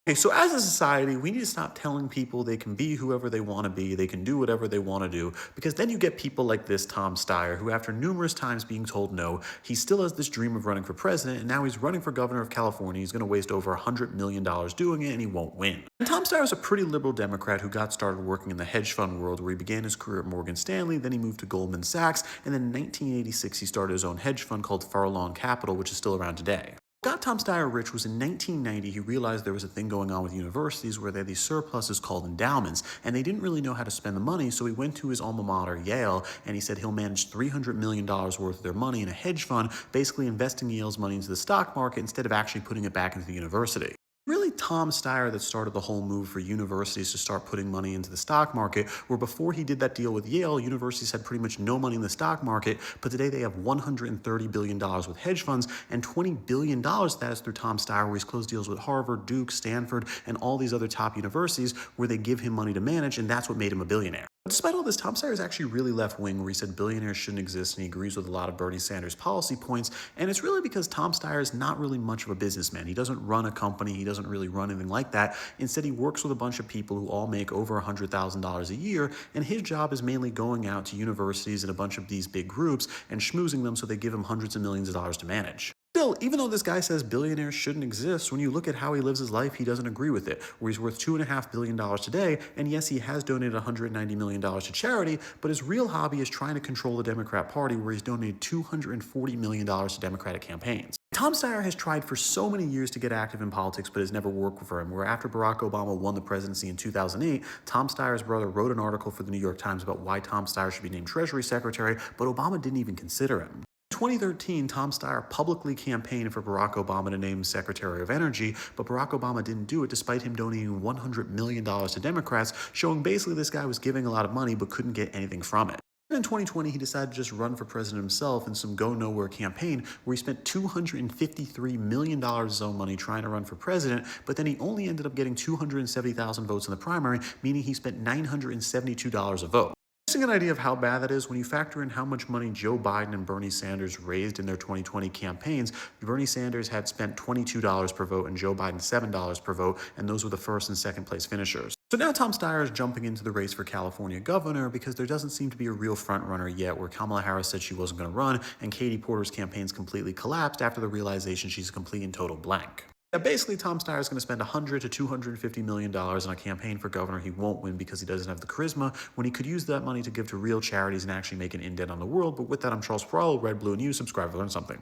Okay, so as a society, we need to stop telling people they can be whoever they want to be, they can do whatever they want to do, because then you get people like this Tom Steyer, who after numerous times being told no, he still has this dream of running for president, and now he's running for governor of California. He's going to waste over $100 million doing it, and he won't win. And Tom Steyer is a pretty liberal Democrat who got started working in the hedge fund world, where he began his career at Morgan Stanley, then he moved to Goldman Sachs, and then in 1986 he started his own hedge fund called Farallon Capital, which is still around today. What got Tom Steyer rich was in 1990, he realized there was a thing going on with universities where they had these surpluses called endowments, and they didn't really know how to spend the money, so he went to his alma mater, Yale, and he said he'll manage $300 million worth of their money in a hedge fund, basically investing Yale's money into the stock market instead of actually putting it back into the university. Really, Tom Steyer that started the whole move for universities to start putting money into the stock market, where before he did that deal with Yale, universities had pretty much no money in the stock market, but today they have $130 billion with hedge funds, and $20 billion of that is through Tom Steyer, where he's closed deals with Harvard, Duke, Stanford, and all these other top universities where they give him money to manage, and that's what made him a billionaire. But despite all this, Tom Steyer is actually really left-wing, where he said billionaires shouldn't exist, and he agrees with a lot of Bernie Sanders' policy points, and it's really because Tom Steyer is not really much of a businessman. He doesn't run a company, he doesn't really run anything like that. Instead, he works with a bunch of people who all make over $100,000 a year, and his job is mainly going out to universities and a bunch of these big groups and schmoozing them so they give him hundreds of millions of dollars to manage. Still, even though this guy says billionaires shouldn't exist, when you look at how he lives his life, he doesn't agree with it, where he's worth $2.5 billion today, and yes, he has donated $190 million to charity, but his real hobby is trying to control the Democrat Party, where he's donated $240 million to Democratic campaigns. Tom Steyer has tried for so many years to get active in politics, but has never worked for him, where after Barack Obama won the presidency in 2008, Tom Steyer's brother wrote an article for the New York Times about why Tom Steyer should be named Treasury Secretary, but Obama didn't even consider him. In 2013, Tom Steyer publicly campaigned for Barack Obama to name Secretary of Energy, but Barack Obama didn't do it despite him donating $100 million to Democrats, showing basically this guy was giving a lot of money but couldn't get anything from it. In 2020, he decided to just run for president himself in some go-nowhere campaign where he spent $253 million of his own money trying to run for president, but then he only ended up getting 270,000 votes in the primary, meaning he spent $972 a vote. Just an idea of how bad that is when you factor in how much money Joe Biden and Bernie Sanders raised in their 2020 campaigns. Bernie Sanders had spent $22 per vote and Joe Biden $7 per vote, and those were the first and second place finishers. So now Tom Steyer is jumping into the race for California governor because there doesn't seem to be a real frontrunner yet, where Kamala Harris said she wasn't going to run, and Katie Porter's campaign's completely collapsed after the realization she's a complete and total blank. Yeah, basically, Tom Steyer is going to spend $100 to $250 million on a campaign for governor he won't win because he doesn't have the charisma, when he could use that money to give to real charities and actually make an indent on the world. But with that, I'm Charles Sproul, Red, Blue, and you. Subscribe to learn something.